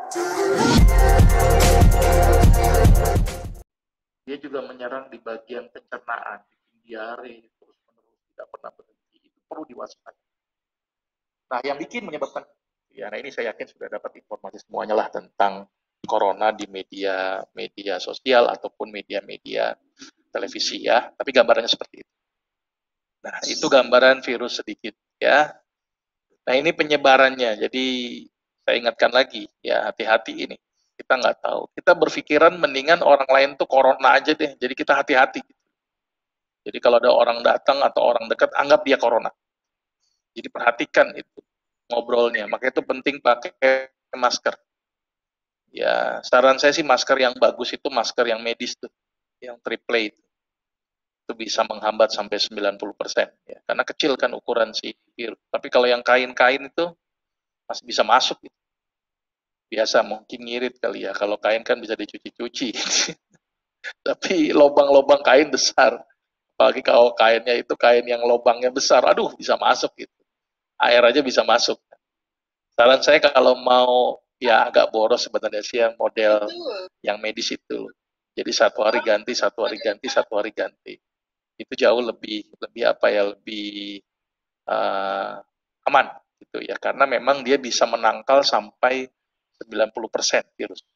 Dia juga menyerang di bagian pencernaan, bikin diare, terus-menerus tidak pernah berhenti. Itu perlu diwaspadai. Nah, yang menyebabkan, ya, nah ini saya yakin sudah dapat informasi semuanya lah tentang corona di media media sosial ataupun media-media televisi ya. Tapi gambarannya seperti itu. Nah, itu gambaran virus sedikit ya. Nah, ini penyebarannya. Jadi saya ingatkan lagi ya, hati-hati ini. Kita nggak tahu. Kita berpikiran mendingan orang lain tuh corona aja deh. Jadi kita hati-hati. Jadi kalau ada orang datang atau orang dekat, anggap dia corona. Jadi perhatikan itu ngobrolnya. Makanya itu penting pakai masker. Ya, saran saya sih masker yang bagus itu masker yang medis tuh, yang triple itu bisa menghambat sampai 90% ya. Karena kecil kan ukuran si virus. Tapi kalau yang kain-kain itu masih bisa masuk gitu. Biasa mungkin ngirit kali ya. Kalau kain kan bisa dicuci-cuci. Tapi lubang-lubang kain besar. Apalagi kalau kainnya itu kain yang lubangnya besar. Aduh, bisa masuk gitu. Air aja bisa masuk. Saran saya kalau mau ya agak boros sebenarnya sih yang model yang medis itu. Jadi satu hari ganti, satu hari ganti, satu hari ganti. Itu jauh lebih lebih apa ya, lebih aman gitu ya. Karena memang dia bisa menangkal sampai 90% virus.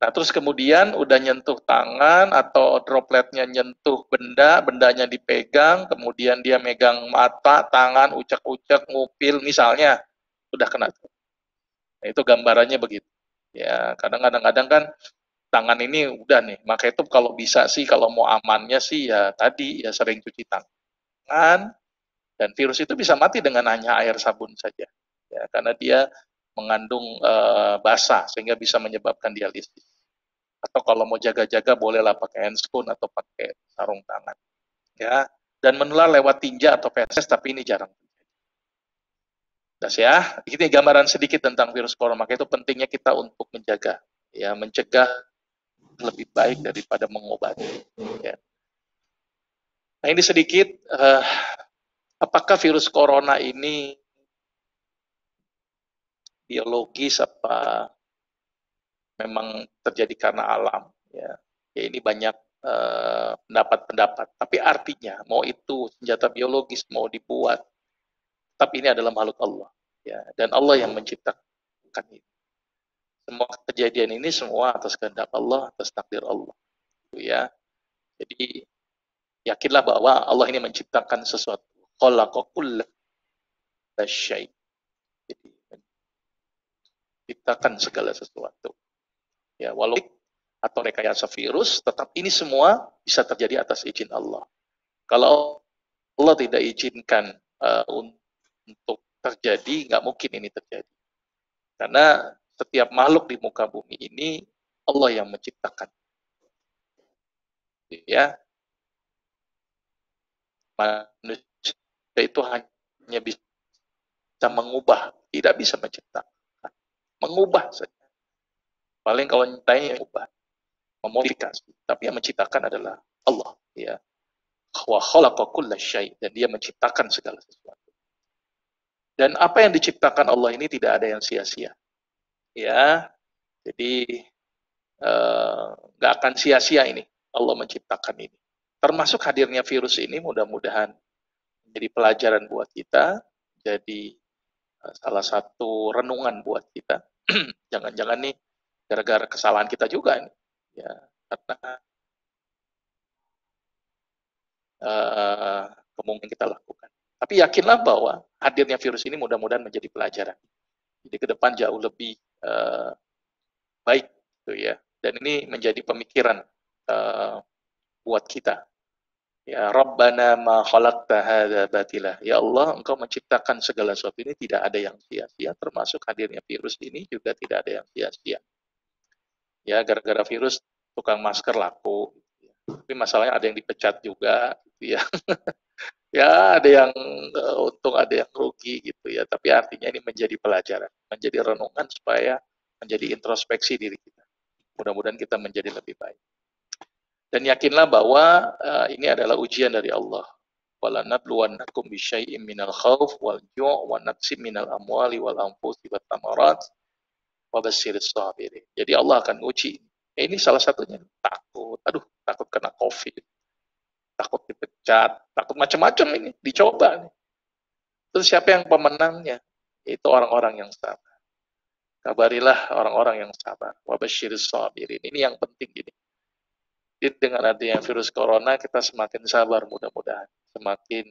Nah, terus kemudian udah nyentuh tangan atau dropletnya nyentuh benda, bendanya dipegang, kemudian dia megang mata, tangan, ucek-ucek, ngupil misalnya, udah kena. Nah, itu gambarannya begitu. Ya, kadang-kadang kan tangan ini udah nih, maka itu kalau bisa sih, kalau mau amannya sih ya tadi, ya sering cuci tangan, dan virus itu bisa mati dengan hanya air sabun saja. Ya, karena dia mengandung basa, sehingga bisa menyebabkan dialisis. Atau kalau mau jaga-jaga bolehlah pakai handscoon atau pakai sarung tangan. Ya, dan menular lewat tinja atau feses, tapi ini jarang. Ya, ini gambaran sedikit tentang virus corona. Maka itu pentingnya kita untuk menjaga, ya, mencegah lebih baik daripada mengobati. Ya. Nah, ini sedikit, apakah virus corona ini biologis apa memang terjadi karena alam? Ya, ya ini banyak pendapat-pendapat. Tapi artinya, mau itu senjata biologis, mau dibuat, tapi ini adalah makhluk Allah. Ya, dan Allah yang menciptakan ini. Semua kejadian ini semua atas kehendak Allah, atas takdir Allah. Ya, jadi yakinlah bahwa Allah ini menciptakan sesuatu. Khalaqa kulla syai'. Jadi menciptakan segala sesuatu. Ya, walau atau rekayasa virus, tetap ini semua bisa terjadi atas izin Allah. Kalau Allah tidak izinkan untuk terjadi, nggak mungkin ini terjadi. Karena setiap makhluk di muka bumi ini Allah yang menciptakan. Ya, manusia itu hanya bisa mengubah, tidak bisa menciptakan. Mengubah saja. Paling kalau nyintainya mengubah, memodifikasi. Tapi yang menciptakan adalah Allah. Ya. Wa khalaqa kulla syai', dan dia menciptakan segala sesuatu. Dan apa yang diciptakan Allah ini tidak ada yang sia-sia. Ya, jadi nggak akan sia-sia ini Allah menciptakan ini. Termasuk hadirnya virus ini mudah-mudahan menjadi pelajaran buat kita, jadi salah satu renungan buat kita. Jangan-jangan nih gara-gara kesalahan kita juga nih. Ya, karena kemungkinan kita lakukan. Tapi yakinlah bahwa hadirnya virus ini mudah-mudahan menjadi pelajaran. Jadi ke depan jauh lebih baik gitu ya. Dan ini menjadi pemikiran buat kita. Ya Rabbana ma khalaqta hadza batila. Ya Allah, Engkau menciptakan segala sesuatu ini tidak ada yang sia-sia, termasuk hadirnya virus ini juga tidak ada yang sia-sia. Ya, gara-gara virus tukang masker laku. Tapi masalahnya ada yang dipecat juga gitu ya. Ya, ada yang untung, ada yang rugi gitu ya. Tapi artinya ini menjadi pelajaran, menjadi renungan supaya menjadi introspeksi diri kita. Mudah-mudahan kita menjadi lebih baik. Dan yakinlah bahwa ini adalah ujian dari Allah. Walanabluwannakum bisyai'im minal khauf wal ju' wa naqsim minal amwali wal anfusi wat thamarat Wabasyiris sabirin. Jadi Allah akan uji. Ini salah satunya takut. Aduh, takut kena COVID, takut dipecat, takut macam-macam ini dicoba. Terus siapa yang pemenangnya? Itu orang-orang yang sabar. Kabarilah orang-orang yang sabar. Wabasyiris sabirin. Ini yang penting ini. Jadi dengan adanya virus corona kita semakin sabar mudah-mudahan. Semakin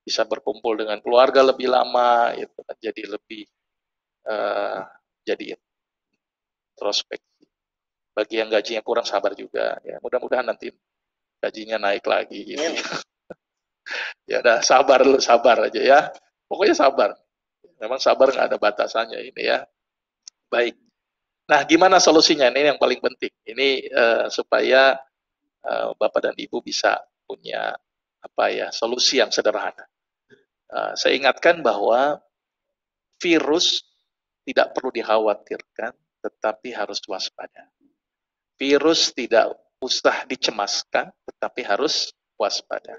bisa berkumpul dengan keluarga lebih lama, itu kan jadi lebih jadi introspeksi. Bagi yang gajinya kurang sabar juga, ya mudah-mudahan nanti gajinya naik lagi. Gitu. Ya udah sabar aja ya. Pokoknya sabar. Memang sabar nggak ada batasannya ini ya. Baik. Nah, gimana solusinya? Ini yang paling penting. Ini supaya Bapak dan Ibu bisa punya solusi yang sederhana. Saya ingatkan bahwa virus tidak perlu dikhawatirkan, tetapi harus waspada. Virus tidak usah dicemaskan, tetapi harus waspada.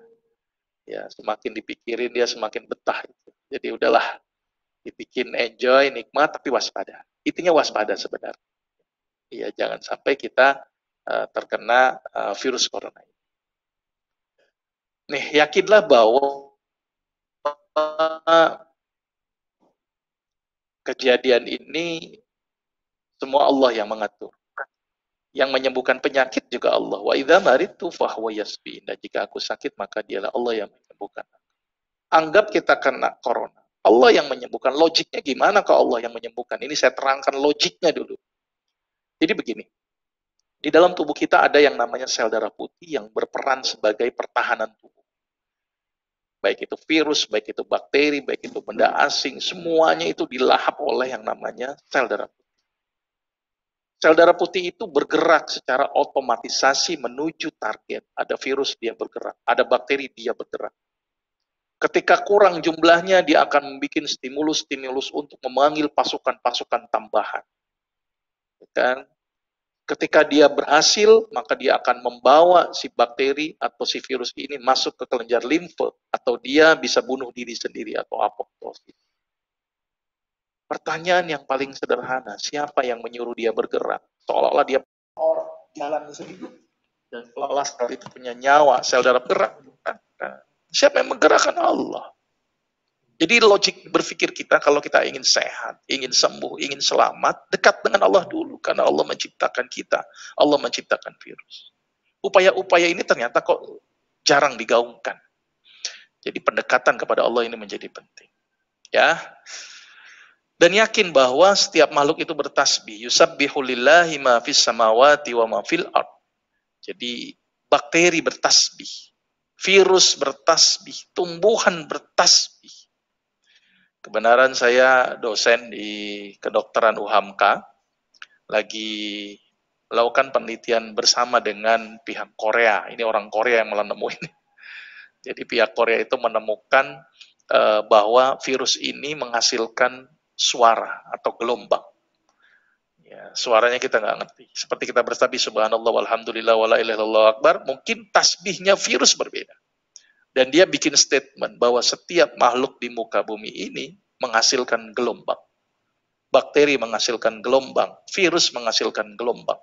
Ya, semakin dipikirin dia semakin betah. Jadi udahlah, dibikin enjoy, nikmat, tapi waspada. Intinya waspada sebenarnya. Ya, jangan sampai kita terkena virus corona. Nih, yakinlah bahwa kejadian ini semua Allah yang mengatur. Yang menyembuhkan penyakit juga Allah. Wa idza maridtu fahuwa yasbin. Dan jika aku sakit maka dialah Allah yang menyembuhkan. Anggap kita kena corona. Allah yang menyembuhkan. Logiknya gimana kalau Allah yang menyembuhkan? Ini saya terangkan logiknya dulu. Jadi begini. Di dalam tubuh kita ada yang namanya sel darah putih yang berperan sebagai pertahanan tubuh. Baik itu virus, baik itu bakteri, baik itu benda asing, semuanya itu dilahap oleh yang namanya sel darah putih. Sel darah putih itu bergerak secara otomatisasi menuju target. Ada virus, dia bergerak. Ada bakteri, dia bergerak. Ketika kurang jumlahnya, dia akan membuat stimulus-stimulus untuk memanggil pasukan-pasukan tambahan. Kan? Ketika dia berhasil, maka dia akan membawa si bakteri atau si virus ini masuk ke kelenjar limfe, atau dia bisa bunuh diri sendiri atau apoptosis. Pertanyaan yang paling sederhana, siapa yang menyuruh dia bergerak? Seolah-olah dia orang jalan sendiri. Dan seolah sel itu punya nyawa, sel darah bergerak. Siapa yang menggerakkan? Allah. Jadi logik berpikir kita kalau kita ingin sehat, ingin sembuh, ingin selamat, dekat dengan Allah dulu. Karena Allah menciptakan kita. Allah menciptakan virus. Upaya-upaya ini ternyata kok jarang digaungkan. Jadi pendekatan kepada Allah ini menjadi penting. Ya. Dan yakin bahwa setiap makhluk itu bertasbih. Yusabbihu lillahi ma fis samawati wa ma fil ard. Jadi bakteri bertasbih, virus bertasbih, tumbuhan bertasbih. Kebenaran saya dosen di kedokteran UHAMK lagi melakukan penelitian bersama dengan pihak Korea. Ini orang Korea yang menemukan ini. Jadi pihak Korea itu menemukan bahwa virus ini menghasilkan suara atau gelombang. Ya, suaranya kita nggak ngerti. Seperti kita bertasbih subhanallah walhamdulillah wala ilaha illallah akbar, mungkin tasbihnya virus berbeda. Dan dia bikin statement bahwa setiap makhluk di muka bumi ini menghasilkan gelombang. Bakteri menghasilkan gelombang, virus menghasilkan gelombang.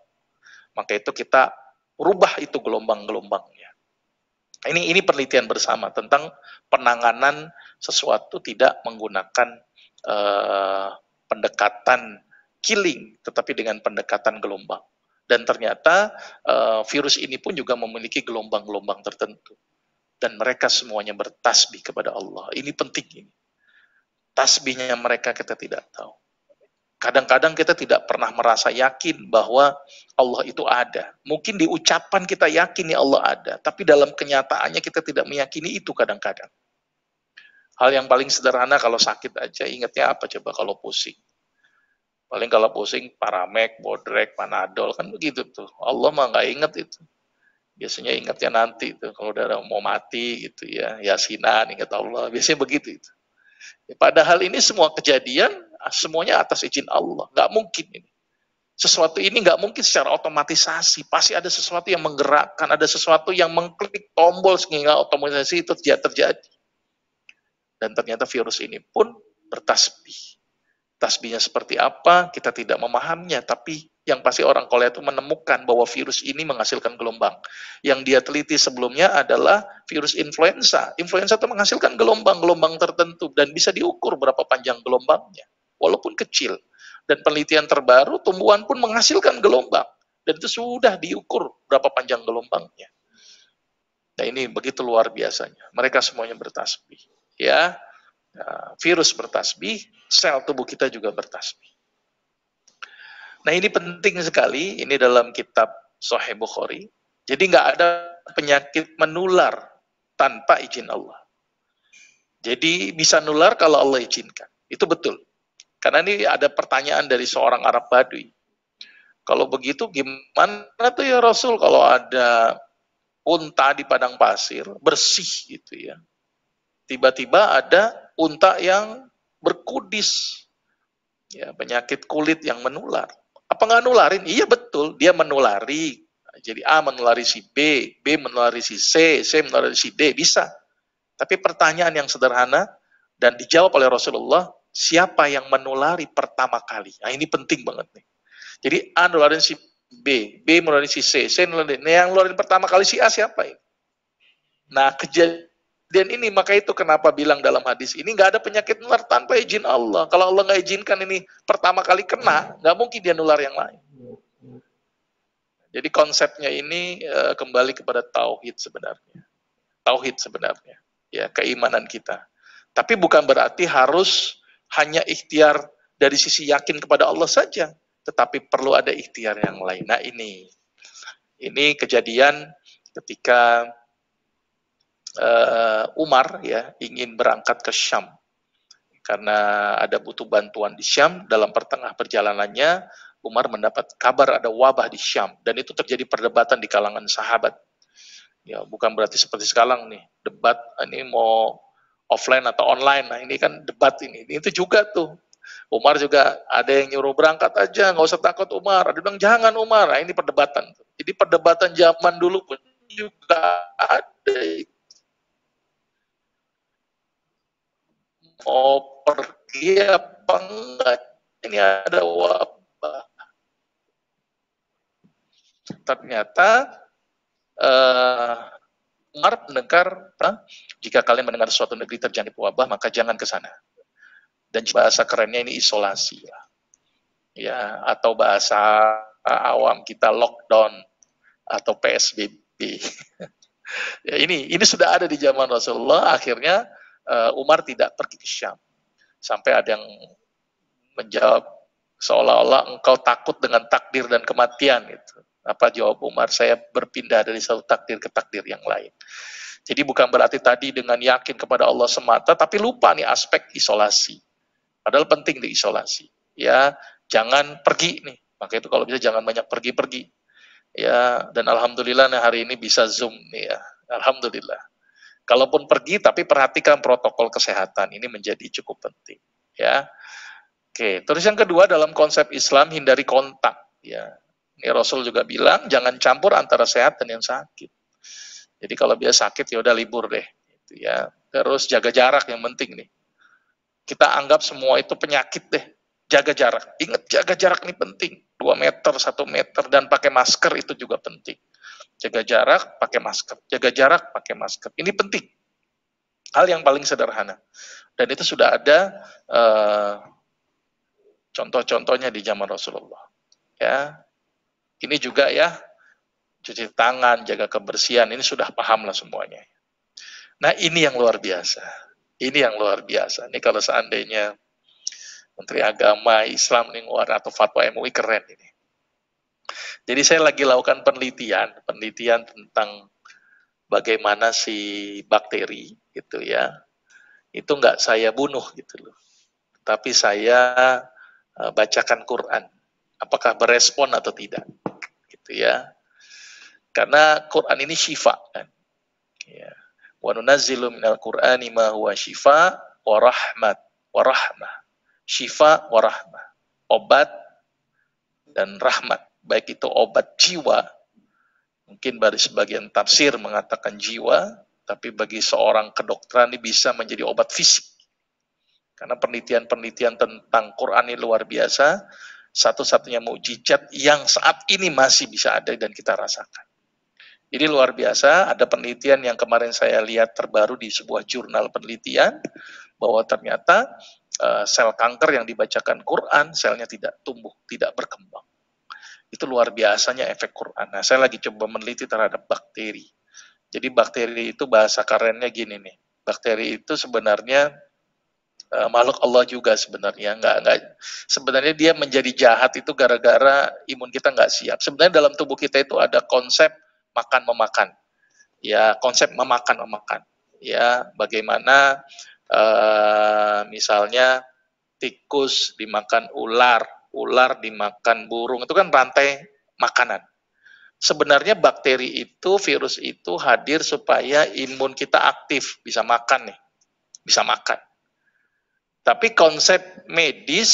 Maka itu kita rubah itu gelombang-gelombangnya. Ini penelitian bersama tentang penanganan sesuatu tidak menggunakan pendekatan killing, tetapi dengan pendekatan gelombang. Dan ternyata virus ini pun juga memiliki gelombang-gelombang tertentu. Dan mereka semuanya bertasbih kepada Allah. Ini penting ini. Tasbihnya mereka kita tidak tahu. Kadang-kadang kita tidak pernah merasa yakin bahwa Allah itu ada. Mungkin di ucapan kita yakin ya Allah ada, tapi dalam kenyataannya kita tidak meyakini itu kadang-kadang. Hal yang paling sederhana kalau sakit aja, ingatnya apa coba kalau pusing? Paling kalau pusing, Paramek, Bodrek, Panadol, kan begitu tuh. Allah mah nggak inget itu. Biasanya ingatnya nanti tuh, kalau udah mau mati gitu ya, Yasinan, ingat Allah. Biasanya begitu itu. Ya, padahal ini semua kejadian, semuanya atas izin Allah. Nggak mungkin ini. Sesuatu ini nggak mungkin secara otomatisasi. Pasti ada sesuatu yang menggerakkan, ada sesuatu yang mengklik tombol sehingga otomatisasi itu terjadi. Dan ternyata virus ini pun bertasbih. Tasbihnya seperti apa, kita tidak memahaminya, tapi yang pasti orang Korea itu menemukan bahwa virus ini menghasilkan gelombang. Yang dia teliti sebelumnya adalah virus influenza. Influenza itu menghasilkan gelombang-gelombang tertentu dan bisa diukur berapa panjang gelombangnya, walaupun kecil. Dan penelitian terbaru, tumbuhan pun menghasilkan gelombang. Dan itu sudah diukur berapa panjang gelombangnya. Nah ini begitu luar biasanya. Mereka semuanya bertasbih. Ya, virus bertasbih, sel tubuh kita juga bertasbih. Nah ini penting sekali, ini dalam kitab Sahih Bukhari. Jadi nggak ada penyakit menular tanpa izin Allah. Jadi bisa nular kalau Allah izinkan. Itu betul. Karena ini ada pertanyaan dari seorang Arab Badui. Kalau begitu gimana tuh ya Rasul kalau ada unta di padang pasir, bersih gitu ya. Tiba-tiba ada unta yang berkudis. Ya, penyakit kulit yang menular. Apa nggak nularin? Iya betul, dia menulari. Jadi A menulari si B, B menulari si C, C menulari si D, bisa. Tapi pertanyaan yang sederhana dan dijawab oleh Rasulullah, siapa yang menulari pertama kali? Nah ini penting banget nih. Jadi A nularin si B, B nularin si C, C nularin. Nah, yang nularin pertama kali si A siapa ini? Nah kejadian ini maka itu kenapa bilang dalam hadis ini nggak ada penyakit nular tanpa izin Allah. Kalau Allah nggak izinkan ini pertama kali kena, nggak mungkin dia nular yang lain. Jadi konsepnya ini kembali kepada tauhid sebenarnya. Tauhid sebenarnya, ya keimanan kita. Tapi bukan berarti harus hanya ikhtiar dari sisi yakin kepada Allah saja, tetapi perlu ada ikhtiar yang lain. Nah ini kejadian ketika Umar ya ingin berangkat ke Syam karena ada butuh bantuan di Syam. Dalam pertengah perjalanannya Umar mendapat kabar ada wabah di Syam dan itu terjadi perdebatan di kalangan sahabat. Ya bukan berarti seperti sekarang nih debat ini mau offline atau online. Nah ini kan debat ini itu juga tuh. Umar juga ada yang nyuruh berangkat aja, nggak usah takut Umar. Ada bilang jangan Umar. Nah ini perdebatan. Jadi perdebatan zaman dulu pun juga ada. Mau pergi apa enggak? Ini ada wabah. Ternyata Umar mendengar, jika kalian mendengar suatu negeri terjangkit wabah, maka jangan ke sana. Dan bahasa kerennya ini isolasi, ya, atau bahasa awam kita lockdown atau PSBB. Ya, ini sudah ada di zaman Rasulullah. Akhirnya Umar tidak pergi ke Syam. Sampai ada yang menjawab seolah-olah engkau takut dengan takdir dan kematian gitu. Apa jawab Umar? Saya berpindah dari satu takdir ke takdir yang lain. Jadi bukan berarti tadi dengan yakin kepada Allah semata, tapi lupa nih aspek isolasi. Padahal penting di isolasi. Ya, jangan pergi nih. Maka itu kalau bisa jangan banyak pergi-pergi. Ya, dan alhamdulillah nih hari ini bisa Zoom nih ya. Alhamdulillah. Kalaupun pergi tapi perhatikan protokol kesehatan. Ini menjadi cukup penting, ya. Oke, terus yang kedua dalam konsep Islam hindari kontak, ya. Ini Rasul juga bilang jangan campur antara sehat dan yang sakit. Jadi kalau dia sakit ya udah libur deh, gitu ya. Terus jaga jarak yang penting nih. Kita anggap semua itu penyakit deh. Jaga jarak. Ingat jaga jarak ini penting. 2 meter, 1 meter dan pakai masker itu juga penting. Jaga jarak, pakai masker. Jaga jarak, pakai masker. Ini penting. Hal yang paling sederhana. Dan itu sudah ada contoh-contohnya di zaman Rasulullah. Ya, ini juga ya cuci tangan, jaga kebersihan. Ini sudah paham lah semuanya. Nah ini yang luar biasa. Ini yang luar biasa. Ini kalau seandainya Menteri Agama Islam nih atau fatwa MUI keren ini. Jadi saya lagi lakukan penelitian tentang bagaimana si bakteri gitu ya. Itu nggak saya bunuh gitu loh. Tapi saya bacakan Quran. Apakah berespon atau tidak? Gitu ya. Karena Quran ini syifa kan. Ya. Wa nunazzilu minal Qur'ani ma huwa syifa wa rahmat wa rahmah. Syifa wa rahmah. Obat dan rahmat. Baik itu obat jiwa. Mungkin dari sebagian tafsir mengatakan jiwa, tapi bagi seorang kedokteran ini bisa menjadi obat fisik. Karena penelitian-penelitian tentang Quran ini luar biasa, satu-satunya mukjizat yang saat ini masih bisa ada dan kita rasakan. Ini luar biasa, ada penelitian yang kemarin saya lihat terbaru di sebuah jurnal penelitian, bahwa ternyata sel kanker yang dibacakan Quran, selnya tidak tumbuh, tidak berkembang. Itu luar biasanya efek Quran. Nah, saya lagi coba meneliti terhadap bakteri. Jadi bakteri itu bahasa kerennya gini nih, bakteri itu sebenarnya makhluk Allah juga sebenarnya, nggak sebenarnya dia menjadi jahat itu gara-gara imun kita nggak siap. Sebenarnya dalam tubuh kita itu ada konsep makan memakan, ya konsep memakan memakan, ya bagaimana misalnya tikus dimakan ular, ular dimakan burung, itu kan rantai makanan. Sebenarnya bakteri itu, virus itu hadir supaya imun kita aktif, bisa makan nih, bisa makan. Tapi konsep medis,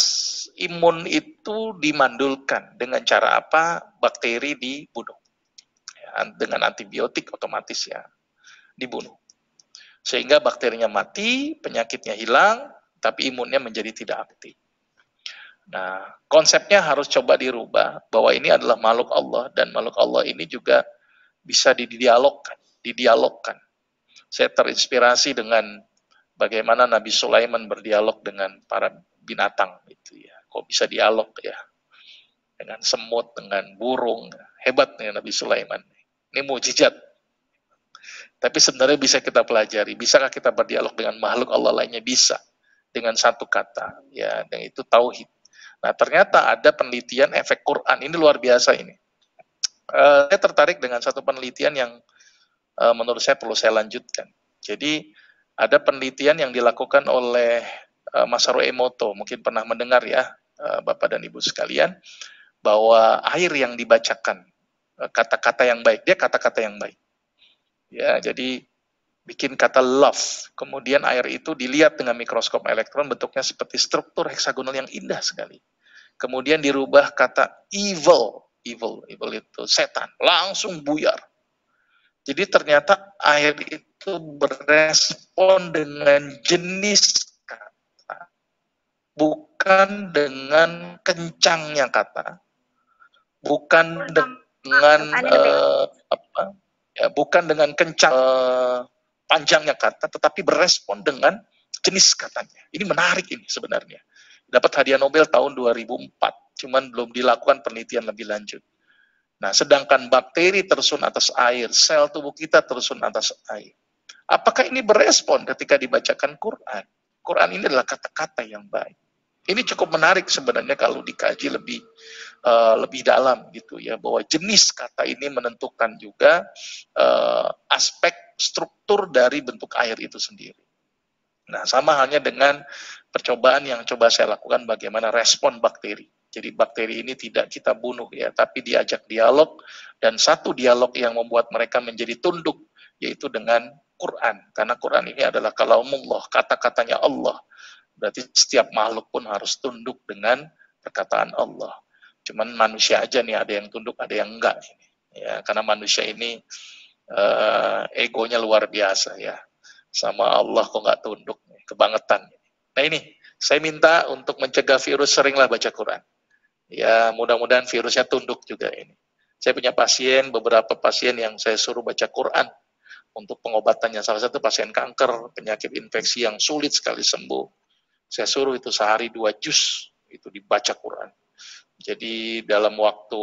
imun itu dimandulkan dengan cara apa? Bakteri dibunuh. Ya, dengan antibiotik otomatis ya, dibunuh. Sehingga bakterinya mati, penyakitnya hilang, tapi imunnya menjadi tidak aktif. Nah, konsepnya harus coba dirubah, bahwa ini adalah makhluk Allah, dan makhluk Allah ini juga bisa didialogkan. Saya terinspirasi dengan bagaimana Nabi Sulaiman berdialog dengan para binatang itu ya. Kok bisa dialog ya? Dengan semut, dengan burung. Hebat nih Nabi Sulaiman. Ini mukjizat. Tapi sebenarnya bisa kita pelajari. Bisakah kita berdialog dengan makhluk Allah lainnya? Bisa. Dengan satu kata. Ya, dan itu tauhid. Nah, ternyata ada penelitian efek Quran. Ini luar biasa ini. Saya tertarik dengan satu penelitian yang menurut saya perlu saya lanjutkan. Jadi ada penelitian yang dilakukan oleh Masaru Emoto, mungkin pernah mendengar ya Bapak dan Ibu sekalian, bahwa air yang dibacakan kata-kata yang baik, dia kata-kata yang baik. Ya, jadi bikin kata love, kemudian air itu dilihat dengan mikroskop elektron bentuknya seperti struktur heksagonal yang indah sekali. Kemudian dirubah kata evil itu setan, langsung buyar. Jadi ternyata air itu berespon dengan jenis kata, bukan dengan kencangnya kata, bukan dengan bukan dengan kencang panjangnya kata, tetapi berespon dengan jenis katanya. Ini menarik ini sebenarnya. Dapat hadiah Nobel tahun 2004, cuman belum dilakukan penelitian lebih lanjut. Nah, sedangkan bakteri tersun atas air, sel tubuh kita tersun atas air. Apakah ini berespon ketika dibacakan Quran? Quran ini adalah kata-kata yang baik. Ini cukup menarik sebenarnya kalau dikaji lebih dalam gitu ya, bahwa jenis kata ini menentukan juga aspek struktur dari bentuk air itu sendiri. Nah, sama halnya dengan percobaan yang coba saya lakukan bagaimana respon bakteri. Jadi bakteri ini tidak kita bunuh ya, tapi diajak dialog, dan satu dialog yang membuat mereka menjadi tunduk, yaitu dengan Quran. Karena Quran ini adalah kalamullah, kata-katanya Allah. Berarti setiap makhluk pun harus tunduk dengan perkataan Allah. Cuman manusia aja nih ada yang tunduk, ada yang enggak. Ya, karena manusia ini egonya luar biasa ya. Sama Allah kok nggak tunduk, kebangetan. Nah ini, saya minta untuk mencegah virus seringlah baca Quran. Ya, mudah-mudahan virusnya tunduk juga ini. Saya punya pasien, beberapa pasien yang saya suruh baca Quran untuk pengobatannya. Salah satu pasien kanker, penyakit infeksi yang sulit sekali sembuh. Saya suruh itu sehari 2 juz, itu dibaca Quran. Jadi dalam waktu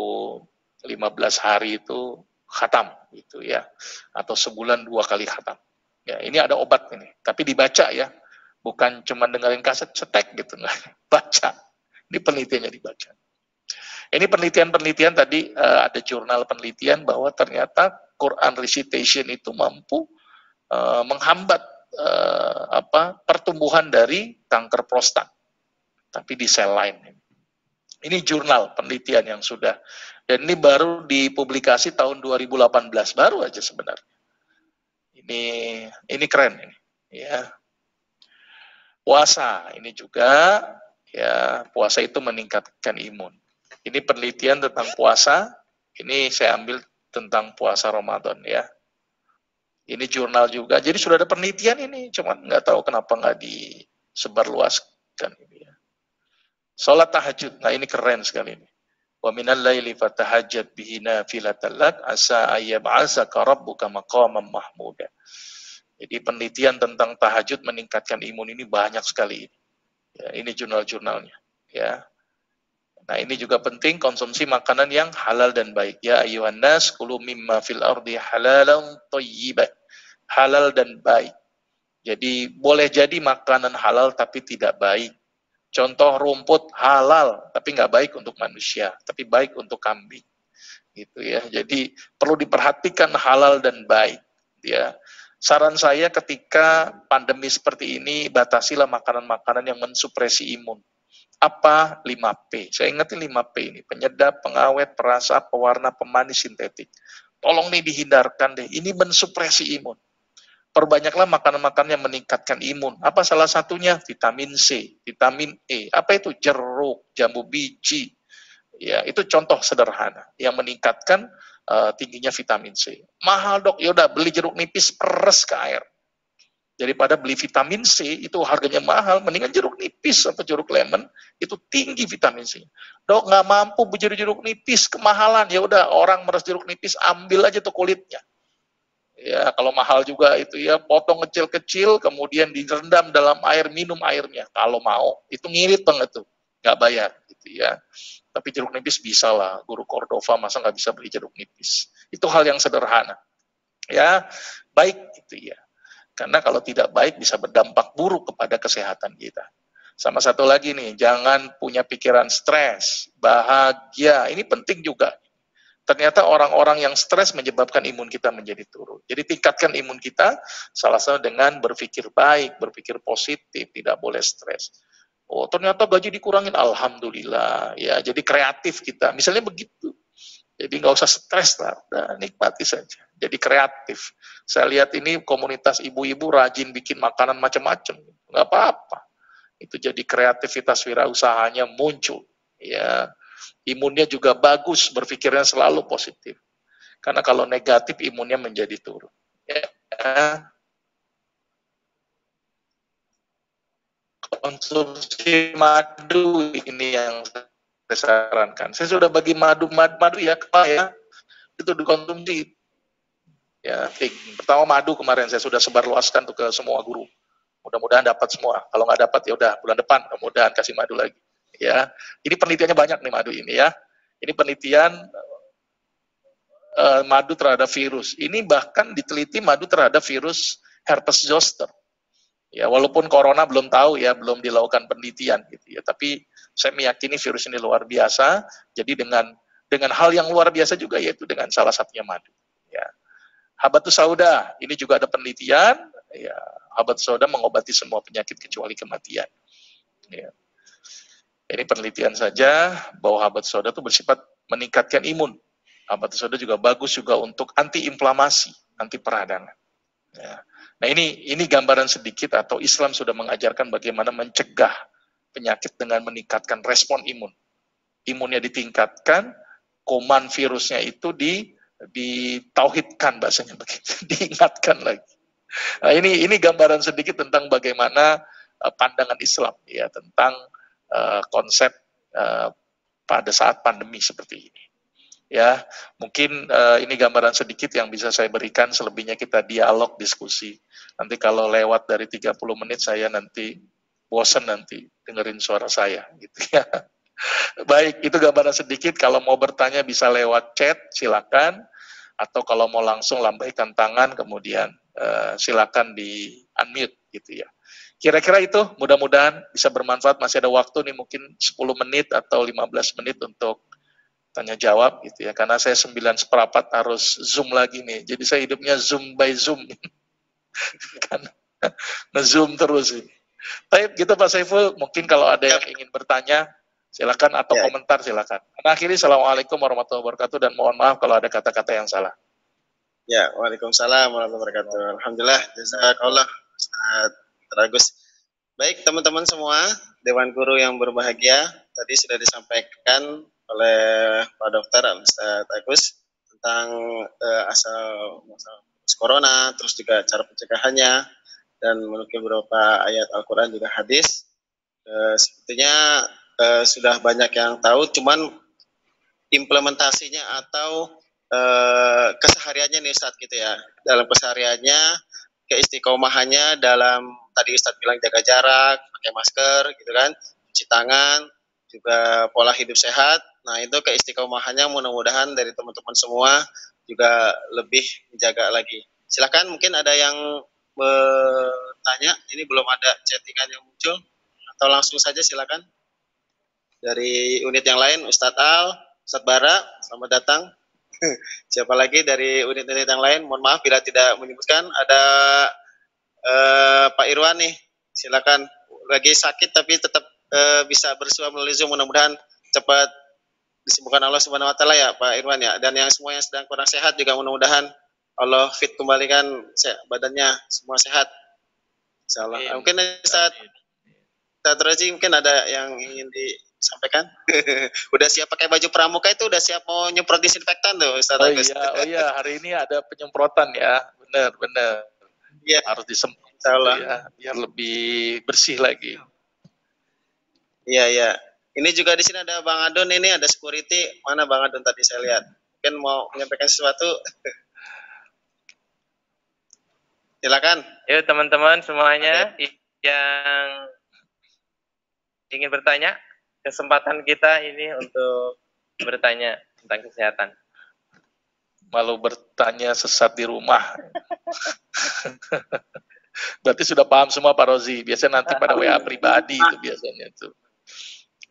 15 hari itu khatam, gitu ya. Atau sebulan 2 kali khatam. Ya, ini ada obat ini, tapi dibaca ya. Bukan cuma dengerin kaset cetek gitu, nggak. Baca. Ini penelitiannya dibaca. Ini penelitian-penelitian tadi ada jurnal penelitian bahwa ternyata Quran recitation itu mampu menghambat pertumbuhan dari kanker prostat, tapi di sel lain. Ini jurnal penelitian yang sudah, dan ini baru dipublikasi tahun 2018, baru aja sebenarnya. Ini keren ini, ya. Puasa ini juga, ya, puasa itu meningkatkan imun. Ini penelitian tentang puasa, ini saya ambil tentang puasa Ramadan ya. Ini jurnal juga, jadi sudah ada penelitian ini, cuman nggak tahu kenapa nggak disebarluas Kan ini ya. Salat tahajud. Nah, ini keren sekali ini. Wa minal laili fatahajjat bihi nafilatan lak asa ayyab'asaka rabbuka maqaman mahmuda. Jadi penelitian tentang tahajud meningkatkan imun ini banyak sekali. Ya, ini jurnal-jurnalnya. Ya. Nah, ini juga penting konsumsi makanan yang halal dan baik. Ya ayuhan nas kulu mimma fil ardi halalan thayyiban. Halal dan baik. Jadi boleh jadi makanan halal tapi tidak baik. Contoh rumput halal tapi nggak baik untuk manusia, tapi baik untuk kambing. Gitu ya. Jadi perlu diperhatikan halal dan baik. Ya. Saran saya ketika pandemi seperti ini, batasilah makanan-makanan yang mensupresi imun. Apa? 5P. Saya ingatin 5P ini. Penyedap, pengawet, perasa, pewarna, pemanis sintetik. Tolong nih dihindarkan deh. Ini mensupresi imun. Perbanyaklah makanan-makanan yang meningkatkan imun. Apa salah satunya? Vitamin C, vitamin E. Apa itu? Jeruk, jambu biji. Ya, itu contoh sederhana yang meningkatkan tingginya vitamin C. Mahal dok, yaudah beli jeruk nipis peres ke air. Daripada beli vitamin C itu harganya mahal, mendingan jeruk nipis atau jeruk lemon itu tinggi vitamin C. Dok nggak mampu beli jeruk nipis kemahalan, ya udah orang meres jeruk nipis ambil aja tuh kulitnya. Ya kalau mahal juga itu ya potong kecil-kecil kemudian direndam dalam air minum airnya kalau mau itu ngirit banget tuh nggak bayar gitu ya. Tapi jeruk nipis bisa lah, guru Cordova masa nggak bisa beli jeruk nipis. Itu hal yang sederhana. Ya, baik gitu ya. Karena kalau tidak baik bisa berdampak buruk kepada kesehatan kita. Sama satu lagi nih, jangan punya pikiran stres, bahagia. Ini penting juga. Ternyata orang-orang yang stres menyebabkan imun kita menjadi turun. Jadi tingkatkan imun kita salah satu dengan berpikir baik, berpikir positif, tidak boleh stres. Oh, ternyata gaji dikurangin, alhamdulillah. Ya, jadi kreatif kita. Misalnya begitu. Jadi nggak usah stres lah, udah nikmati saja. Jadi kreatif. Saya lihat ini komunitas ibu-ibu rajin bikin makanan macam-macam. Nggak apa-apa. Itu jadi kreativitas wirausahanya muncul. Ya, imunnya juga bagus, berpikirnya selalu positif. Karena kalau negatif imunnya menjadi turun. Ya, konsumsi madu ini yang saya sarankan. Saya sudah bagi madu ya, ya itu dikonsumsi. Ya, pertama madu kemarin saya sudah sebarluaskan tuh ke semua guru. Mudah-mudahan dapat semua. Kalau nggak dapat ya udah bulan depan kemudian kasih madu lagi. Ya, ini penelitiannya banyak nih madu ini ya. Ini penelitian madu terhadap virus. Ini bahkan diteliti madu terhadap virus herpes zoster. Ya, walaupun corona belum tahu ya, belum dilakukan penelitian gitu ya, tapi saya meyakini virus ini luar biasa. Jadi dengan hal yang luar biasa juga yaitu dengan salah satunya madu. Ya. Habatus sauda, ini juga ada penelitian. Ya, habatus sauda mengobati semua penyakit kecuali kematian. Ya. Ini penelitian saja bahwa habatus sauda itu bersifat meningkatkan imun. Habatus sauda juga bagus juga untuk anti-inflamasi, anti peradangan. Ya. Nah ini gambaran sedikit atau Islam sudah mengajarkan bagaimana mencegah penyakit dengan meningkatkan respon imun. Imunnya ditingkatkan, kuman virusnya itu ditauhidkan bahasanya begitu, diingatkan lagi. Nah ini gambaran sedikit tentang bagaimana pandangan Islam ya tentang konsep pada saat pandemi seperti ini. Ya, mungkin ini gambaran sedikit yang bisa saya berikan, selebihnya kita dialog, diskusi. Nanti kalau lewat dari 30 menit saya nanti bosan nanti dengerin suara saya gitu ya. Baik, itu gambaran sedikit. Kalau mau bertanya bisa lewat chat, silakan. Atau kalau mau langsung lambaikan tangan, kemudian silakan di unmute gitu ya. Kira-kira itu mudah-mudahan bisa bermanfaat. Masih ada waktu nih mungkin 10 menit atau 15 menit untuk tanya jawab gitu ya, karena saya 9:15 harus zoom lagi nih, jadi saya hidupnya zoom by zoom kan nge-zoom terus ini. Baik gitu Pak Saiful, mungkin kalau ada yang ingin bertanya silakan atau komentar silakan. Akhiri assalamualaikum warahmatullahi wabarakatuh dan mohon maaf kalau ada kata-kata yang salah. Ya, waalaikumsalam warahmatullahi wabarakatuh. Alhamdulillah, jazakallah Ustaz Agus. Baik teman-teman semua, Dewan Guru yang berbahagia, tadi sudah disampaikan oleh Pak Dokter Ustaz Agus tentang asal corona, terus juga cara pencegahannya, dan menukil beberapa ayat Al-Quran juga hadis. Sepertinya sudah banyak yang tahu, cuman implementasinya atau kesehariannya nih Ustadz gitu ya. Dalam kesehariannya, keistiqomahannya dalam tadi Ustadz bilang jaga jarak, pakai masker gitu kan, cuci tangan, juga pola hidup sehat. Nah itu keistiqomahannya mudah-mudahan dari teman-teman semua juga lebih menjaga lagi. Silahkan mungkin ada yang bertanya, ini belum ada chattingan yang muncul, atau langsung saja silakan. Dari unit yang lain, Ustadz Al, Ustadz Bara, selamat datang. Siapa lagi dari unit-unit yang lain? Mohon maaf bila tidak menyebutkan. Ada Pak Irwan nih, silakan. Lagi sakit tapi tetap bisa bersua melalui Zoom. Mudah-mudahan cepat disembuhkan Allah Subhanahu Wa Taala ya Pak Irwan ya. Dan yang semua yang sedang kurang sehat juga mudah-mudahan Allah fit kembalikan badannya semua sehat. Insya Allah. Mungkin saat Rozi mungkin ada yang ingin disampaikan. Udah siap pakai baju pramuka itu, udah siap mau nyemprot disinfektan tuh Ustaz Agus. Iya, hari ini ada penyemprotan ya, benar. Iya. Harus disemprot ya, biar lebih bersih lagi. Iya. Ini juga di sini ada Bang Adon, ini ada security. Mana Bang Adon tadi saya lihat? Mungkin mau menyampaikan sesuatu. Silakan. Yuk teman-teman semuanya yang ingin bertanya, kesempatan kita ini untuk bertanya tentang kesehatan. Malu bertanya sesat di rumah. Berarti sudah paham semua Pak Rozi. Biasanya nanti pada WA pribadi itu biasanya tuh.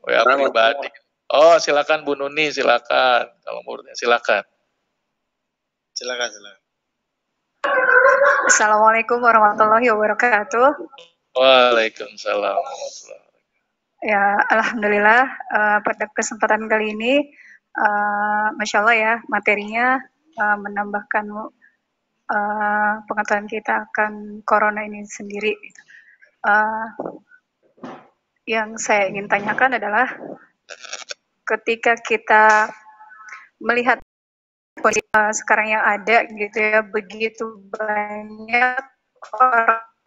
WA pribadi. Oh, silakan Bu Nuni, silakan. Kalau mau bertanya, silakan. Silakan. Assalamualaikum warahmatullahi wabarakatuh. Waalaikumsalam. Ya, alhamdulillah pada kesempatan kali ini, masya Allah ya, materinya menambahkan pengetahuan kita akan corona ini sendiri. Yang saya ingin tanyakan adalah ketika kita melihat kondisi sekarang yang ada gitu ya, begitu banyak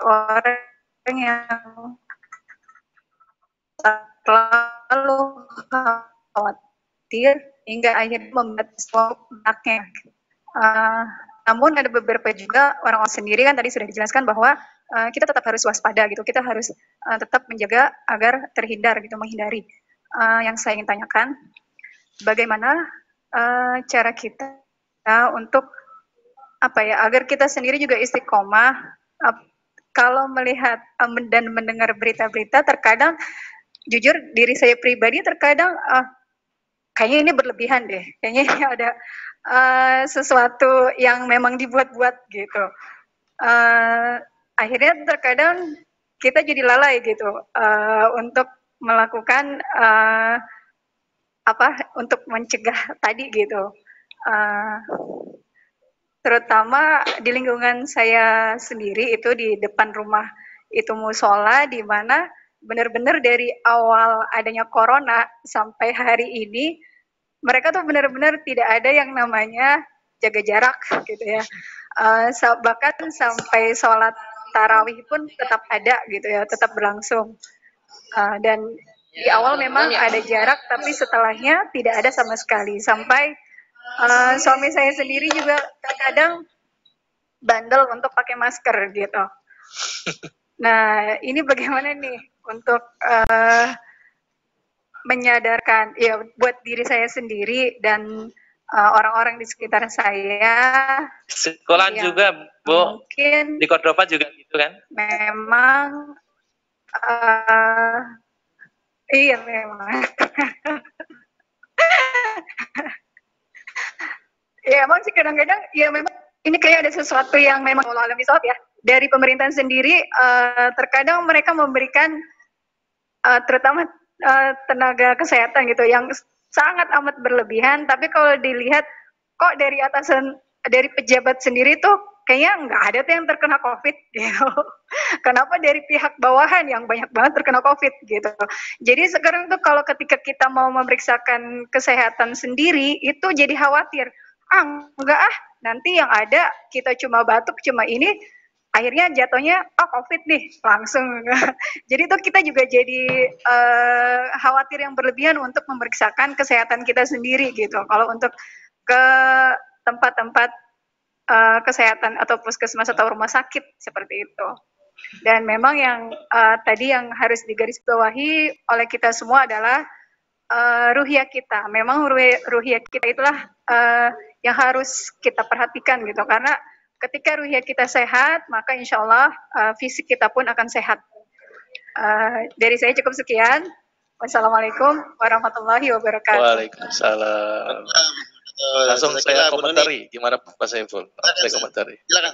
orang yang terlalu khawatir hingga akhirnya membuat anaknya. Namun ada beberapa juga orang-orang sendiri kan tadi sudah dijelaskan bahwa kita tetap harus waspada gitu, kita harus tetap menjaga agar terhindar gitu, menghindari. Yang saya ingin tanyakan, bagaimana cara kita untuk apa ya, agar kita sendiri juga istiqomah. Kalau melihat dan mendengar berita-berita, terkadang jujur diri saya pribadi terkadang kayaknya ini berlebihan deh, kayaknya ini ada sesuatu yang memang dibuat-buat gitu. Akhirnya terkadang kita jadi lalai gitu untuk melakukan untuk mencegah tadi gitu. Terutama di lingkungan saya sendiri itu di depan rumah itu musola, di mana benar-benar dari awal adanya corona sampai hari ini mereka tuh benar-benar tidak ada yang namanya jaga jarak gitu ya. Bahkan sampai sholat tarawih pun tetap ada gitu ya, tetap berlangsung. Dan di awal memang ada jarak, tapi setelahnya tidak ada sama sekali. Sampai suami saya sendiri juga terkadang bandel untuk pakai masker gitu. Nah, ini bagaimana nih untuk menyadarkan ya buat diri saya sendiri dan orang-orang di sekitar saya. Sekolahan juga, Bu. Mungkin di Cordova juga gitu kan? Memang iya memang. Ya emang sih kadang-kadang ya memang ini kayak ada sesuatu yang memang Allah alami ya. Dari pemerintahan sendiri terkadang mereka memberikan terutama tenaga kesehatan gitu yang sangat amat berlebihan, tapi kalau dilihat kok dari atasan, dari pejabat sendiri tuh kayaknya nggak ada tuh yang terkena COVID gitu. Kenapa dari pihak bawahan yang banyak banget terkena COVID gitu. Jadi sekarang tuh kalau ketika kita mau memeriksakan kesehatan sendiri itu jadi khawatir. Enggak nanti yang ada kita cuma batuk, cuma ini akhirnya jatuhnya COVID nih langsung. Jadi itu kita juga jadi khawatir yang berlebihan untuk memeriksakan kesehatan kita sendiri gitu. Kalau untuk ke tempat-tempat kesehatan atau puskesmas atau rumah sakit seperti itu. Dan memang yang tadi yang harus digarisbawahi oleh kita semua adalah ruhiyah kita. Memang ruhiyah kita itulah yang harus kita perhatikan gitu, karena ketika ruhiyah kita sehat, maka insya Allah fisik kita pun akan sehat. Dari saya cukup sekian. Wassalamualaikum warahmatullahi wabarakatuh. Waalaikumsalam. Langsung saya komentari, gimana Pak Saiful? Saya komentari. Silakan.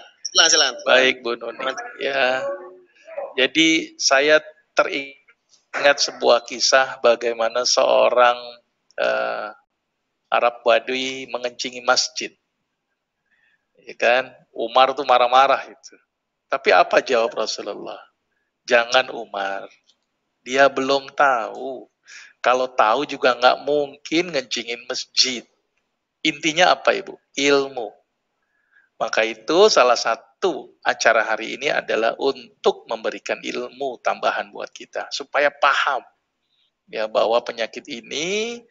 Baik Bu Nuni. Ya, jadi saya teringat sebuah kisah bagaimana seorang Arab Badui mengencingi masjid. Ya kan? Umar tuh marah-marah itu. Tapi apa jawab Rasulullah? Jangan Umar. Dia belum tahu. Kalau tahu juga nggak mungkin ngencingin masjid. Intinya apa Ibu? Ilmu. Maka itu salah satu acara hari ini adalah untuk memberikan ilmu tambahan buat kita. Supaya paham ya bahwa penyakit ini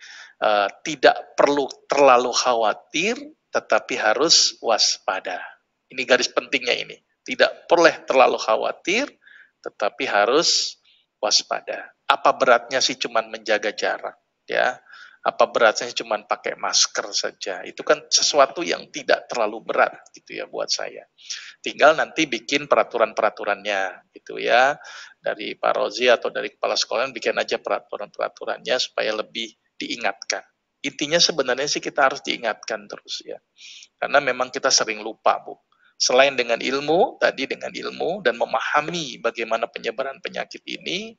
tidak perlu terlalu khawatir, tetapi harus waspada. Ini garis pentingnya ini. Tidak boleh terlalu khawatir, tetapi harus waspada. Apa beratnya sih cuman menjaga jarak, ya? Apa beratnya cuman pakai masker saja? Itu kan sesuatu yang tidak terlalu berat gitu ya buat saya. Tinggal nanti bikin peraturan-peraturannya gitu ya. Dari Pak Rozi atau dari kepala sekolah bikin aja peraturan-peraturannya supaya lebih diingatkan. Intinya sebenarnya sih kita harus diingatkan terus ya. Karena memang kita sering lupa, Bu. Selain dengan ilmu, tadi dengan ilmu dan memahami bagaimana penyebaran penyakit ini,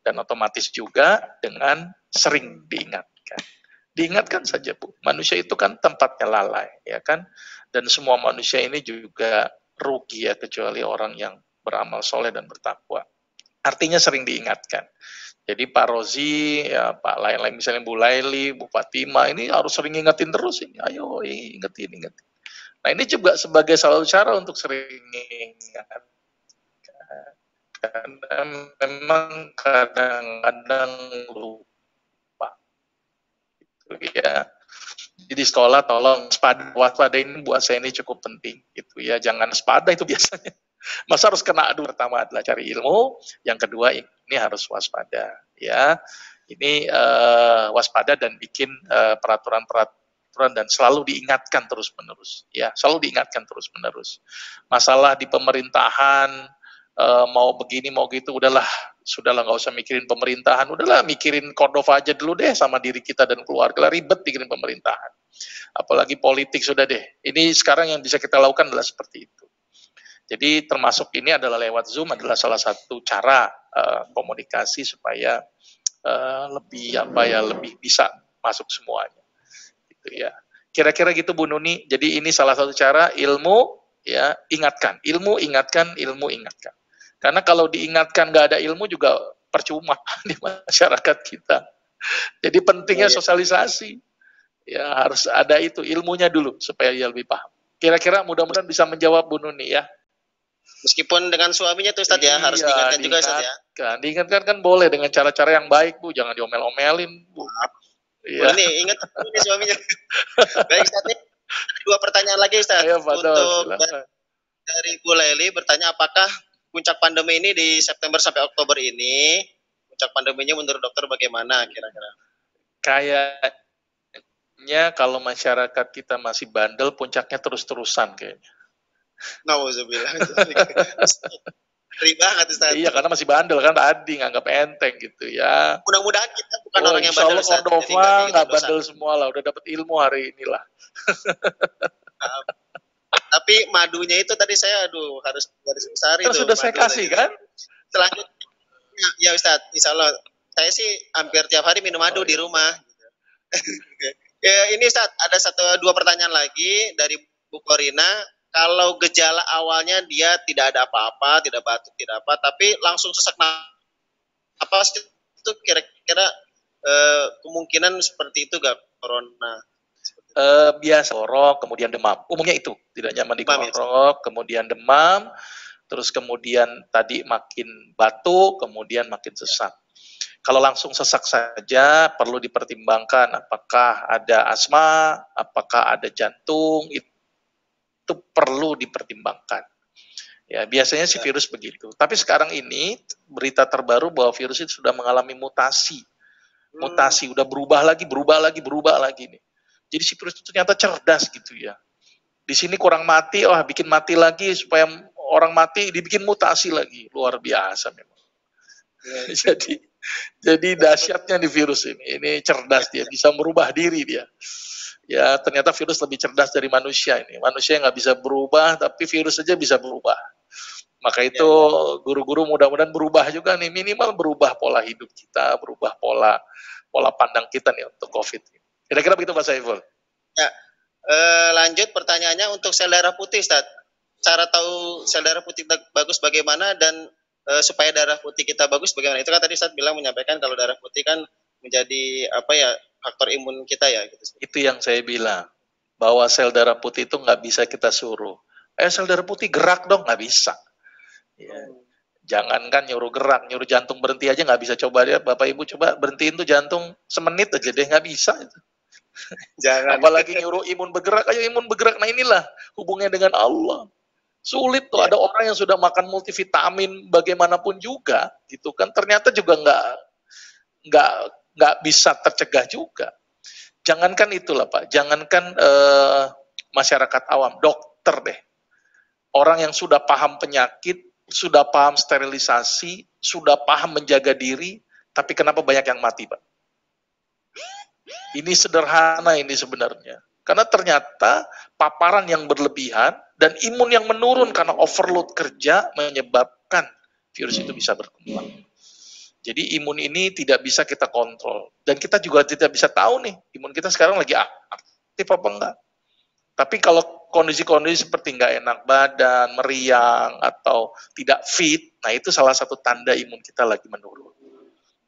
dan otomatis juga dengan sering diingatkan. Diingatkan saja, Bu. Manusia itu kan tempatnya lalai, ya kan? Dan semua manusia ini juga rugi ya, kecuali orang yang beramal soleh dan bertakwa. Artinya sering diingatkan. Jadi Pak Rozi, ya Pak lain-lain, misalnya Bu Laili, Bu Fatima, ini harus sering ingetin terus ini. Ayo, ingetin. Nah ini juga sebagai salah satu cara untuk sering ingatkan. Karena memang kadang-kadang lupa. Gitu ya. Jadi sekolah tolong waspada ini buat saya ini cukup penting gitu ya. Jangan waspada itu biasanya. Masa harus kena adu. Pertama adalah cari ilmu, yang kedua ini harus waspada ya. Ini waspada dan bikin peraturan dan selalu diingatkan terus-menerus ya. Selalu diingatkan terus-menerus. Masalah di pemerintahan mau begini mau gitu sudahlah nggak usah mikirin pemerintahan, udahlah mikirin Cordova aja dulu deh sama diri kita dan keluarga, ribet mikirin pemerintahan apalagi politik sudah deh. Ini sekarang yang bisa kita lakukan adalah seperti itu. Jadi termasuk ini adalah lewat Zoom adalah salah satu cara komunikasi supaya lebih bisa masuk semuanya gitu ya. Kira-kira gitu Bu Nuni. Jadi ini salah satu cara ilmu ya, ingatkan. Karena kalau diingatkan nggak ada ilmu juga percuma di masyarakat kita. Jadi pentingnya sosialisasi. Ya harus ada itu ilmunya dulu supaya dia lebih paham. Kira-kira mudah-mudahan bisa menjawab Bu Nuni ya. Meskipun dengan suaminya tuh Ustadz ya, harus diingatkan juga Ustadz ya. Diingatkan kan boleh dengan cara-cara yang baik Bu, jangan diomel-omelin Bu. Ya. Ini ingat ini suaminya. Baik Ustadz, dua pertanyaan lagi Ustadz. Ayo, untuk dari Bu Laili bertanya, apakah puncak pandemi ini di September sampai Oktober ini, puncak pandeminya menurut dokter bagaimana kira-kira? Kayaknya kalau masyarakat kita masih bandel, puncaknya terus-terusan kayaknya. Nauzubillah. Ngeri banget Ustaz. Iya, karena masih bandel kan tadi, nganggap enteng gitu ya. Mudah-mudahan kita bukan orang yang bandel Ustaz. Cordova nggak bandel semua lah, udah dapat ilmu hari inilah. Tapi madunya itu tadi saya harus besar itu. Sudah saya kasih kan? Selanjutnya ya Ustaz, insya Allah saya sih hampir tiap hari minum madu di rumah. Ya, ini Ustaz, ada dua pertanyaan lagi dari Bu Korina. Kalau gejala awalnya dia tidak ada apa-apa, tidak batuk, tidak apa, tapi langsung sesak napas, itu kira-kira kemungkinan seperti itu gak corona? Biasa orok, kemudian demam. Umumnya itu, tidak nyaman di orok, kemudian demam, terus kemudian tadi makin batuk, kemudian makin sesak. Kalau langsung sesak saja perlu dipertimbangkan apakah ada asma, apakah ada jantung, itu perlu dipertimbangkan. Ya, biasanya si virus begitu. Tapi sekarang ini berita terbaru bahwa virus itu sudah mengalami mutasi. Mutasi udah berubah lagi nih. Jadi si virus itu ternyata cerdas gitu ya. Di sini kurang mati, bikin mati lagi supaya orang mati dibikin mutasi lagi. Luar biasa memang. jadi dahsyatnya di virus ini. Ini cerdas dia, bisa merubah diri dia. Ya, ternyata virus lebih cerdas dari manusia ini. Manusia nggak bisa berubah, tapi virus saja bisa berubah. Maka itu guru-guru mudah-mudahan berubah juga nih, minimal berubah pola hidup kita, berubah pola pandang kita nih untuk COVID. Kira-kira begitu Pak Saiful. Ya, lanjut pertanyaannya untuk sel darah putih, Ustaz. Cara tahu sel darah putih bagus bagaimana dan supaya darah putih kita bagus bagaimana? Itu kan tadi Ustaz bilang menyampaikan kalau darah putih kan menjadi faktor imun kita ya. Gitu. Itu yang saya bilang, bahwa sel darah putih itu nggak bisa kita suruh. Sel darah putih gerak dong, nggak bisa. Ya. Jangankan nyuruh gerak, nyuruh jantung berhenti aja nggak bisa. Coba dia, Bapak Ibu coba berhentiin tuh jantung semenit aja deh, nggak bisa itu. Jangan. Apalagi nyuruh imun bergerak, ayo imun bergerak. Nah inilah hubungannya dengan Allah. Sulit tuh, ada orang yang sudah makan multivitamin bagaimanapun juga, gitu kan. Ternyata juga nggak bisa tercegah juga. Jangankan itulah Pak, jangankan masyarakat awam, dokter deh. Orang yang sudah paham penyakit, sudah paham sterilisasi, sudah paham menjaga diri, tapi kenapa banyak yang mati, Pak? Ini sederhana ini sebenarnya. Karena ternyata paparan yang berlebihan dan imun yang menurun karena overload kerja menyebabkan virus itu bisa berkembang. Jadi imun ini tidak bisa kita kontrol. Dan kita juga tidak bisa tahu nih, imun kita sekarang lagi aktif apa enggak. Tapi kalau kondisi-kondisi seperti nggak enak badan, meriang, atau tidak fit, nah itu salah satu tanda imun kita lagi menurun.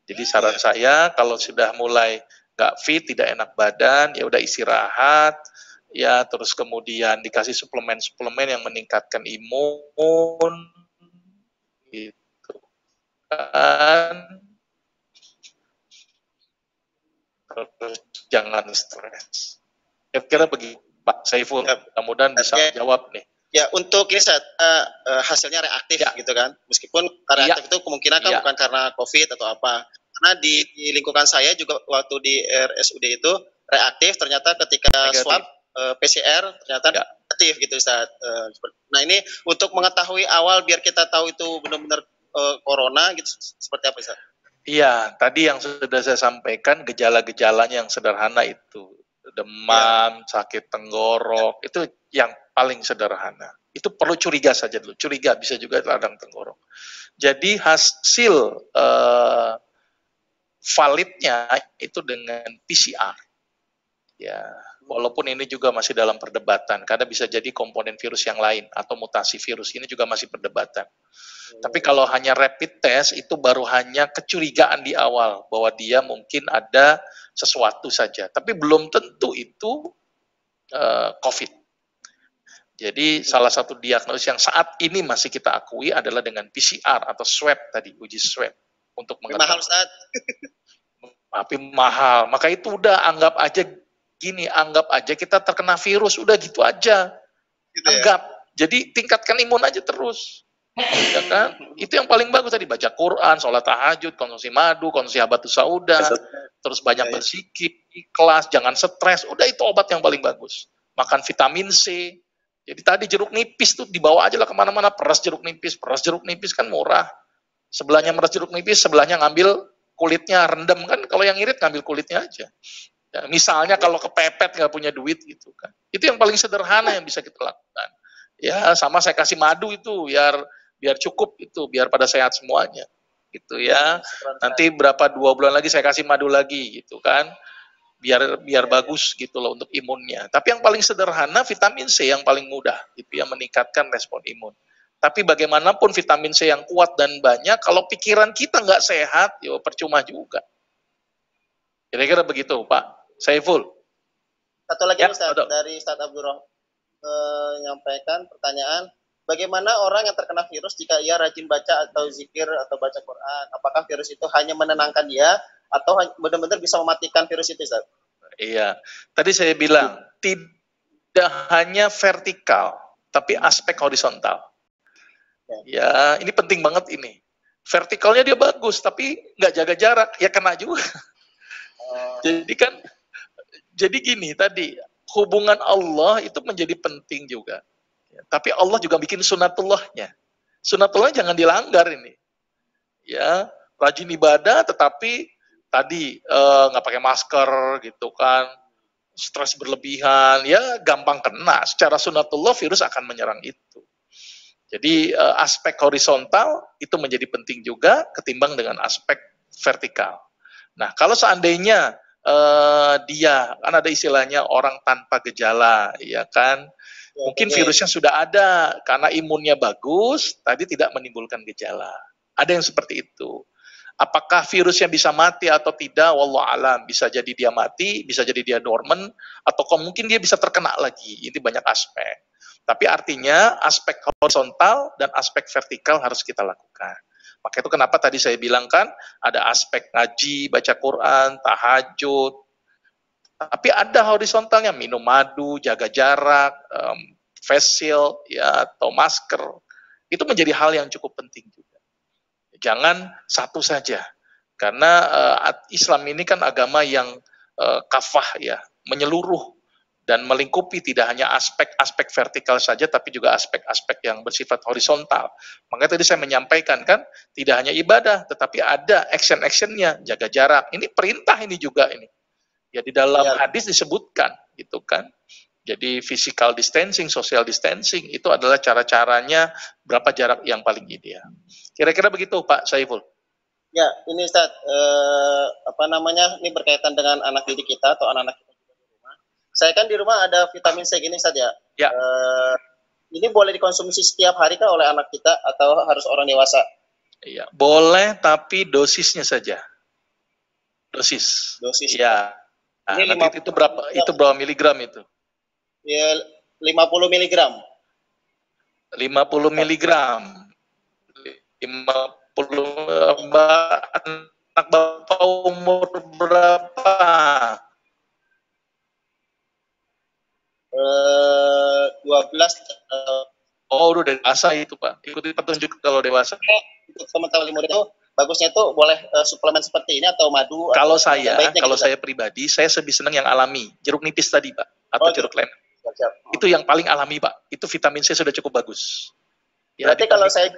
Jadi saran saya kalau sudah mulai nggak fit, tidak enak badan, ya udah istirahat, ya terus kemudian dikasih suplemen-suplemen yang meningkatkan imun, gitu kan. Terus jangan stres. Kira-kira begitu. Pak Saiful, mudah-mudahan bisa jawab nih. Ya, untuk ini hasilnya reaktif gitu kan. Meskipun reaktif itu kemungkinan kan bukan karena COVID atau apa. Karena di lingkungan saya juga waktu di RSUD itu reaktif, ternyata ketika swab PCR ternyata negatif gitu Ustaz. Nah ini untuk mengetahui awal biar kita tahu itu benar-benar corona gitu, seperti apa Ustaz? Iya, tadi yang sudah saya sampaikan gejala-gejalanya yang sederhana itu. Demam, sakit tenggorok, itu yang paling sederhana. Itu perlu curiga saja dulu. Curiga bisa juga radang tenggorok. Jadi hasil validnya itu dengan PCR. Ya, walaupun ini juga masih dalam perdebatan, karena bisa jadi komponen virus yang lain atau mutasi virus ini juga masih perdebatan. Tapi kalau hanya rapid test itu baru hanya kecurigaan di awal bahwa dia mungkin ada sesuatu saja, tapi belum tentu itu COVID. Jadi salah satu diagnosis yang saat ini masih kita akui adalah dengan PCR atau swab tadi, uji swab untuk mengetahui. Mahal Ustaz. Tapi mahal, maka itu udah anggap aja gini, anggap aja kita terkena virus, udah gitu aja. Gitu anggap. Ya? Jadi tingkatkan imun aja terus. Ya kan? Itu yang paling bagus tadi, baca Quran, sholat tahajud, konsumsi madu, konsumsi habatus sauda, terus banyak berzikir, ikhlas, jangan stres, udah itu obat yang paling bagus. Makan vitamin C. Jadi tadi jeruk nipis tuh dibawa aja lah kemana-mana, peras jeruk nipis kan murah. Sebelahnya meras jeruk nipis, sebelahnya ngambil kulitnya, rendam kan, kalau yang irit ngambil kulitnya aja. Ya, misalnya kalau kepepet nggak punya duit gitu kan, itu yang paling sederhana yang bisa kita lakukan. Ya sama saya kasih madu itu biar cukup itu, biar pada sehat semuanya gitu ya. Nanti berapa 2 bulan lagi saya kasih madu lagi gitu kan, biar bagus gitu loh untuk imunnya. Tapi yang paling sederhana vitamin C yang paling mudah gitu ya, meningkatkan respon imun. Tapi bagaimanapun vitamin C yang kuat dan banyak, kalau pikiran kita nggak sehat, ya percuma juga. Kira-kira begitu Pak Saiful. Satu lagi Ustaz, dari Ustaz Abdurrahman menyampaikan pertanyaan, bagaimana orang yang terkena virus jika ia rajin baca atau zikir atau baca Quran? Apakah virus itu hanya menenangkan dia atau benar-benar bisa mematikan virus itu, Ustaz? Iya, tadi saya bilang tidak hanya vertikal, tapi aspek horizontal. Ya, ini penting banget ini. Vertikalnya dia bagus, tapi nggak jaga jarak, ya kena juga. Jadi gini tadi, hubungan Allah itu menjadi penting juga. Ya, tapi Allah juga bikin sunatullahnya. Sunatullahnya jangan dilanggar ini. Ya, rajin ibadah tetapi tadi nggak pakai masker gitu kan, stres berlebihan, ya gampang kena. Secara sunatullah virus akan menyerang itu. Jadi aspek horizontal itu menjadi penting juga ketimbang dengan aspek vertikal. Nah, kalau seandainya dia kan ada istilahnya orang tanpa gejala, ya kan? Mungkin virusnya sudah ada karena imunnya bagus, tadi tidak menimbulkan gejala. Ada yang seperti itu. Apakah virusnya bisa mati atau tidak? Wallahu alam. Bisa jadi dia mati, bisa jadi dia dormant, atau mungkin dia bisa terkena lagi. Ini banyak aspek. Tapi artinya aspek horizontal dan aspek vertikal harus kita lakukan. Maka itu kenapa tadi saya bilang kan ada aspek ngaji, baca Quran, tahajud. Tapi ada horizontalnya, minum madu, jaga jarak, face shield, ya, atau masker. Itu menjadi hal yang cukup penting juga. Jangan satu saja. Karena Islam ini kan agama yang kafah ya, menyeluruh dan melingkupi tidak hanya aspek-aspek vertikal saja, tapi juga aspek-aspek yang bersifat horizontal. Makanya tadi saya menyampaikan kan, tidak hanya ibadah, tetapi ada action-actionnya, jaga jarak. Ini perintah ini juga ini. Ya di dalam hadis disebutkan, gitu kan. Jadi physical distancing, social distancing, itu adalah cara-caranya berapa jarak yang paling ideal. Kira-kira begitu Pak Saiful. Ya, ini Ustaz, ini berkaitan dengan anak didik kita atau anak-anak kita juga di rumah. Saya kan di rumah ada vitamin C gini Ustaz ya. Ya. Ini boleh dikonsumsi setiap hari kah oleh anak kita atau harus orang dewasa? Iya, boleh tapi dosisnya saja. Dosis. Ya. Nah, nanti itu berapa miligram itu? Ya, 50 miligram. 50 miligram. 50 anak Bapak umur berapa? 12. Oh, udah dewasa itu Pak. Ikuti petunjuk kalau dewasa. Untuk teman-teman umur itu bagusnya itu boleh suplemen seperti ini atau madu? Kalau atau saya pribadi, saya lebih senang yang alami. Jeruk nipis tadi Pak, atau jeruk lemon. Itu yang paling alami Pak. Itu vitamin C sudah cukup bagus. Ya, berarti kalau saya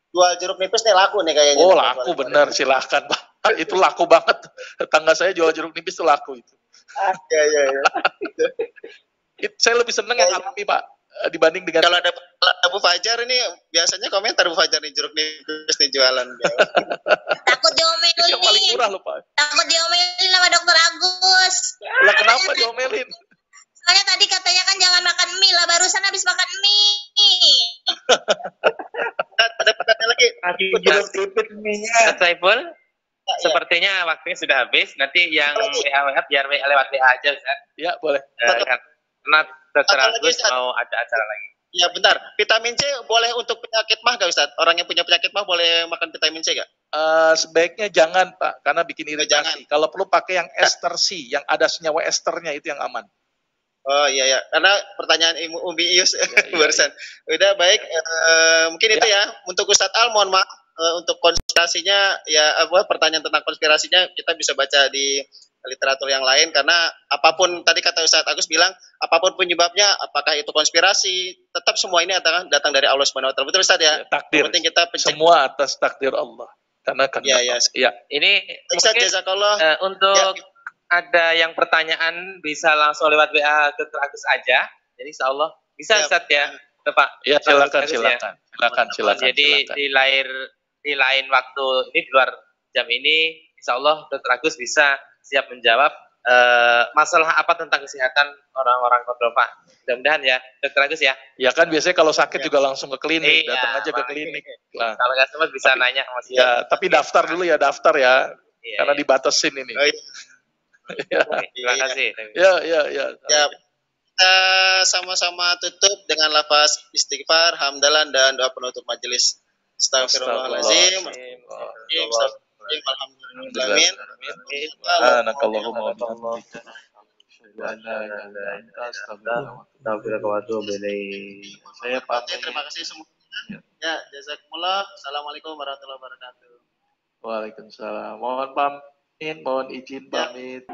jual jeruk nipis nih laku nih kayaknya. Oh laku bener, silahkan Pak. Itu laku banget. Tetangga saya jual jeruk nipis itu laku itu. Iya. Saya lebih senang yang alami Pak dibanding dengan. Kalau ada Bu Fajar ini biasanya komentar Bu Fajar nih jeruk nipis nih jualan. Takut diomelin. Yang paling murah loh Pak. Takut diomelin sama Dokter Agus. Lah kenapa diomelin? Soalnya tadi katanya kan jangan makan mie lah, barusan habis makan mie. Ada pertanyaan lagi. Mas Saiful, sepertinya waktunya sudah habis. Nanti yang WA biar lewat WA aja, Ustaz. Ya, boleh. Karena Dokter Agus mau ada acara lagi. Ya, bentar. Vitamin C boleh untuk penyakit mah nggak, Ustaz? Orang yang punya penyakit mah boleh makan vitamin C nggak? Sebaiknya jangan, Pak, karena bikin iritasi. Kalau perlu pakai yang ester C, yang ada senyawa esternya itu yang aman. Oh iya, karena pertanyaan Umi Ius barusan. Udah baik, mungkin itu ya. Untuk Ustadz Al, mohon maaf untuk konspirasinya ya pertanyaan tentang konspirasinya kita bisa baca di literatur yang lain karena apapun tadi kata Ustadz Agus bilang apapun penyebabnya, apakah itu konspirasi, tetap semua ini datang dari Allah Subhanahu wa taala. Betul Ustadz ya? Takdir. Yang penting kita semua atas takdir Allah. Karena kan ya. Ini mungkin untuk ada yang pertanyaan bisa langsung lewat WA Dokter Agus aja. Jadi insya Allah bisa Ustaz ya, Pak. Ya silakan. Jadi di lain waktu ini di luar jam ini, insya Allah Dokter Agus bisa siap menjawab masalah apa tentang kesehatan orang-orang Cordova. Mudah-mudahan ya Dokter Agus ya. Ya kan biasanya kalau sakit juga langsung ke klinik, datang aja ke klinik. Nah, kalau nggak sempat bisa nanya Mas. Ya, tapi daftar dulu ya karena dibatasin ini. Terima kasih. Ya. kita sama-sama tutup dengan lafaz istighfar, hamdalah, dan doa penutup majelis. Astagfirullahaladzim. Alhamdulillah. Subhanakallahumma wa bihamdika. Asyhadu an la ilaha illa anta astaghfiruka wa atubu ilaik. Saya pamit. Terima kasih semua. Ya, jazakumullah. Assalamualaikum warahmatullahi wabarakatuh. Waalaikumsalam. Mohon pamit, mohon izin pamit.